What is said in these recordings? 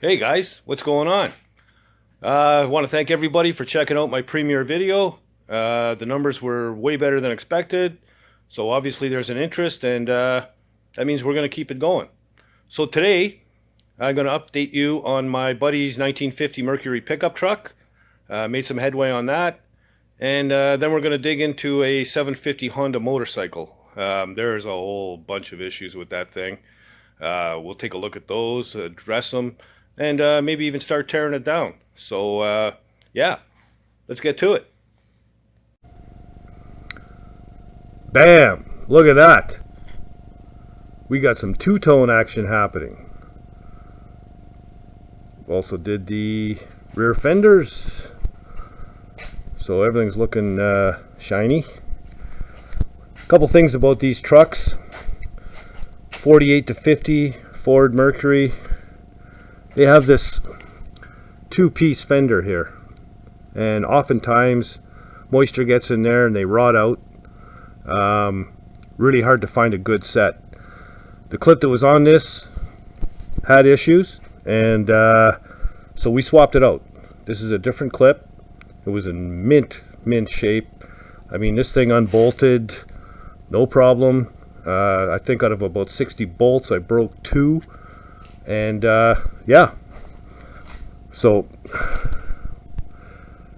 Hey guys, what's going on? I want to thank everybody for checking out my premiere video. The numbers were way better than expected, so obviously there's an interest, and that means we're going to keep it going. So today, I'm going to update you on my buddy's 1950 Mercury pickup truck. Made some headway on that, and then we're going to dig into a 750 Honda motorcycle. There's a whole bunch of issues with that thing. We'll take a look at those, address them, and maybe even start tearing it down. So, yeah, let's get to it. Bam! Look at that. We got some two-tone action happening. Also did the rear fenders. So everything's looking shiny. A couple things about these trucks. 48 to 50 Ford Mercury. They have this two-piece fender here. And oftentimes moisture gets in there and they rot out. Really hard to find a good set. The clip that was on this had issues, and so we swapped it out. This is a different clip. It was in mint shape. I mean, this thing unbolted, no problem. I think out of about 60 bolts, I broke 2, and yeah. So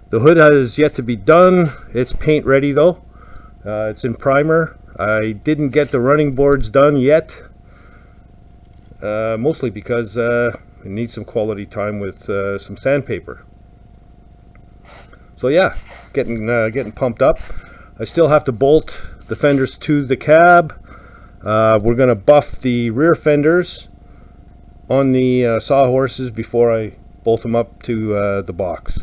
the hood has yet to be done. It's paint ready though. It's in primer. I didn't get the running boards done yet, mostly because it needs some quality time with some sandpaper. So yeah, getting pumped up. I still have to bolt the fenders to the cab. We're going to buff the rear fenders on the sawhorses before I bolt them up to the box.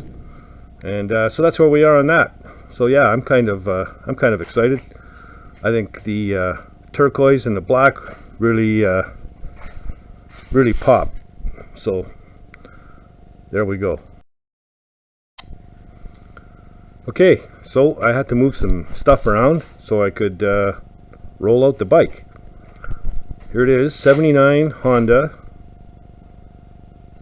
And so that's where we are on that. So yeah, I'm kind of excited. I think the turquoise and the black really pop. So there we go. Okay, so I had to move some stuff around so I could roll out the bike. Here it is, 79 Honda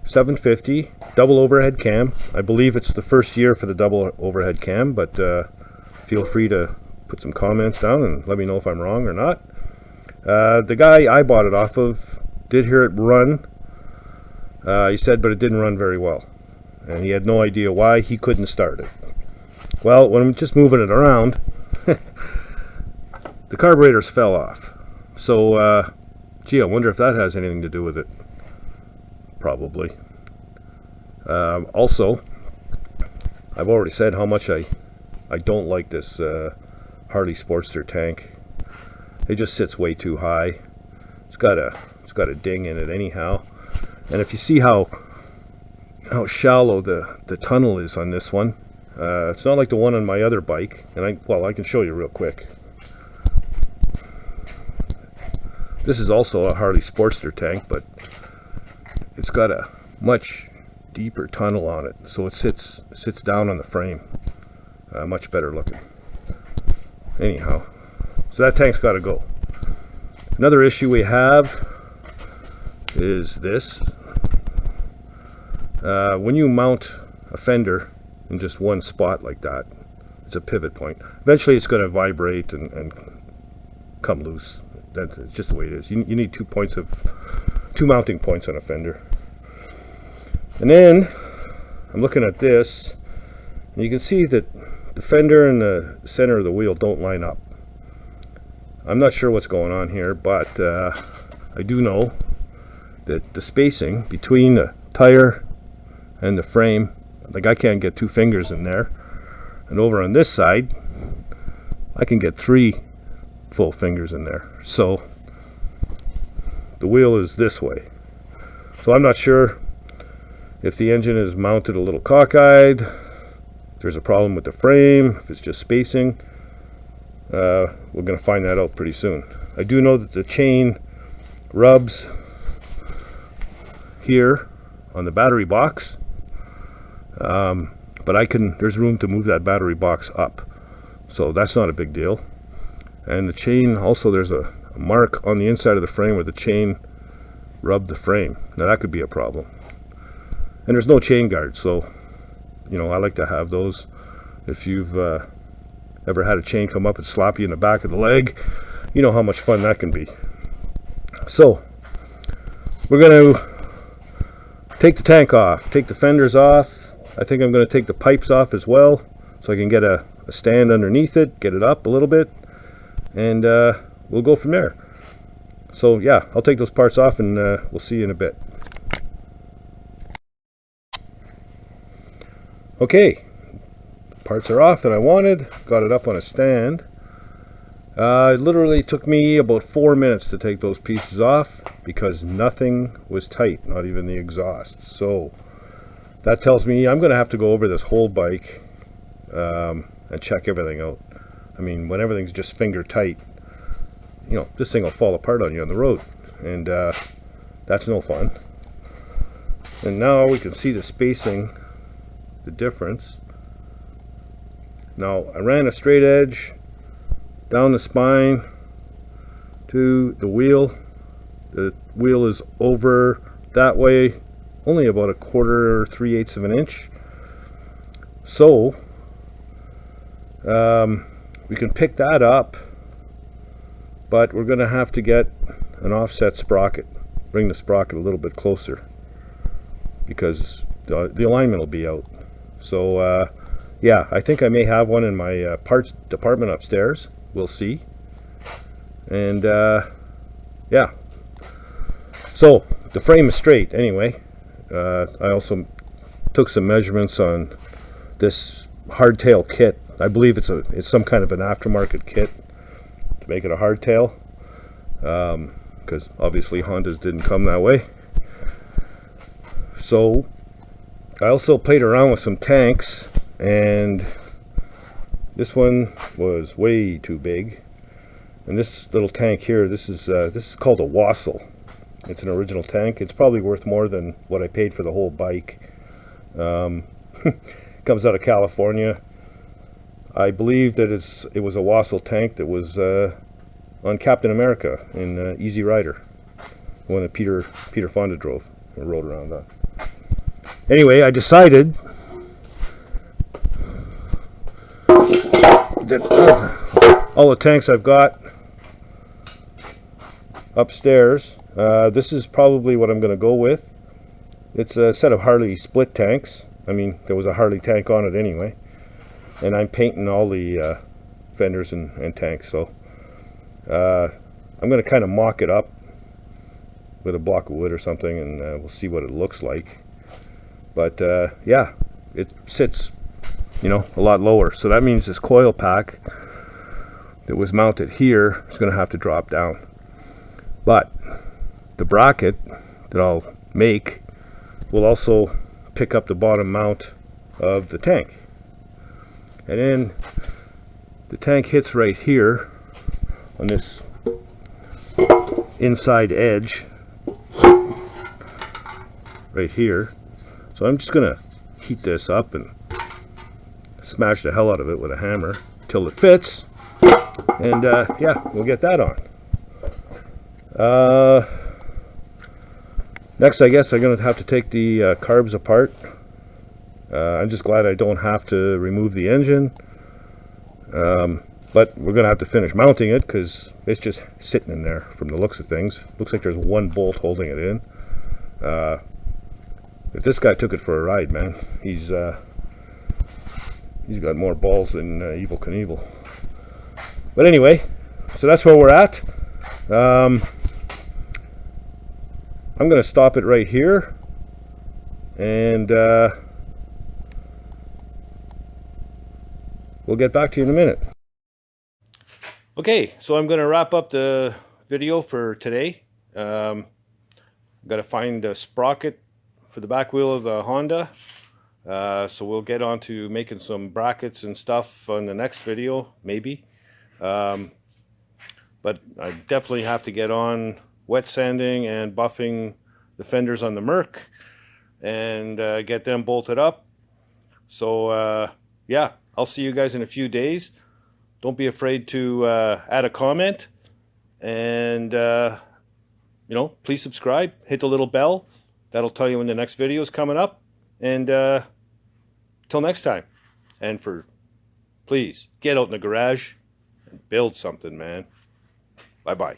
750 double overhead cam. I believe it's the first year for the double overhead cam, but feel free to put some comments down and let me know if I'm wrong or not. The guy I bought it off of did hear it run. He said, but it didn't run very well, and he had no idea why he couldn't start it. Well, when I'm just moving it around, the carburetors fell off. So, gee, I wonder if that has anything to do with it. Probably. Also, I've already said how much I don't like this Harley Sportster tank. It just sits way too high. It's got a ding in it anyhow. And if you see how shallow the tunnel is on this one, it's not like the one on my other bike. And I can show you real quick. This is also a Harley Sportster tank, but it's got a much deeper tunnel on it, so it sits down on the frame. Much better looking. Anyhow, so that tank's got to go. Another issue we have is this. When you mount a fender in just one spot like that, it's a pivot point. Eventually it's going to vibrate and come loose. That's just the way it is. You need 2 mounting points on a fender. And then I'm looking at this, and you can see that the fender and the center of the wheel don't line up. I'm not sure what's going on here, but I do know that the spacing between the tire and the frame, like I can't get 2 fingers in there, and over on this side I can get 3 full fingers in there. So the wheel is this way. So I'm not sure if the engine is mounted a little cockeyed, if there's a problem with the frame, if it's just spacing. We're going to find that out pretty soon. I do know that the chain rubs here on the battery box, but there's room to move that battery box up, so that's not a big deal. And the chain also, there's a mark on the inside of the frame where the chain rubbed the frame. Now that could be a problem. And there's no chain guard, so I like to have those. If you've ever had a chain come up and slap you in the back of the leg, you know how much fun that can be. So we're going to take the tank off, take the fenders off. I think I'm going to take the pipes off as well, so I can get a stand underneath it, get it up a little bit, and we'll go from there. So yeah, I'll take those parts off, and we'll see you in a bit. Okay, parts are off that I wanted, got it up on a stand. It literally took me about 4 minutes to take those pieces off because nothing was tight, not even the exhaust. So that tells me I'm going to have to go over this whole bike and check everything out. I mean, when everything's just finger tight, this thing will fall apart on you on the road, and that's no fun. And now we can see the spacing, the difference. Now I ran a straight edge down the spine to the wheel. The wheel is over that way only about 1/4 or 3/8 of an inch. So we can pick that up, but we're going to have to get an offset sprocket, bring the sprocket a little bit closer, because the alignment will be out. So yeah, I think I may have one in my parts department upstairs. We'll see. And yeah, so the frame is straight anyway. I also took some measurements on this hardtail kit. I believe it's some kind of an aftermarket kit to make it a hardtail, because obviously Hondas didn't come that way. So I also played around with some tanks, and this one was way too big. And this little tank here, this is called a Wassel. It's an original tank. It's probably worth more than what I paid for the whole bike. Comes out of California. I believe that it was a Wassel tank that was on Captain America in Easy Rider, the one that Peter Fonda drove and rode around on. Anyway, I decided that all the tanks I've got upstairs, this is probably what I'm going to go with. It's a set of Harley split tanks. I mean, there was a Harley tank on it anyway, and I'm painting all the fenders and tanks. So I'm going to kind of mock it up with a block of wood or something, and we'll see what it looks like. But yeah, it sits a lot lower, so that means this coil pack that was mounted here is going to have to drop down. But the bracket that I'll make will also pick up the bottom mount of the tank, and then the tank hits right here on this inside edge right here. So I'm just gonna heat this up and smash the hell out of it with a hammer till it fits, and yeah, we'll get that on. Next, I guess I'm gonna have to take the carbs apart. I'm just glad I don't have to remove the engine, but we're gonna have to finish mounting it because it's just sitting in there from the looks of things. Looks like there's one bolt holding it in. If this guy took it for a ride, man, he's got more balls than Evel Knievel. But anyway, so that's where we're at. I'm going to stop it right here, and we'll get back to you in a minute. Okay, so I'm going to wrap up the video for today. I've got to find a sprocket for the back wheel of the Honda. So we'll get on to making some brackets and stuff on the next video, maybe. But I definitely have to get on wet sanding and buffing the fenders on the Merc and get them bolted up. So yeah, I'll see you guys in a few days. Don't be afraid to add a comment, and please subscribe, hit the little bell. That'll tell you when the next video is coming up. And till next time. And please, get out in the garage and build something, man. Bye-bye.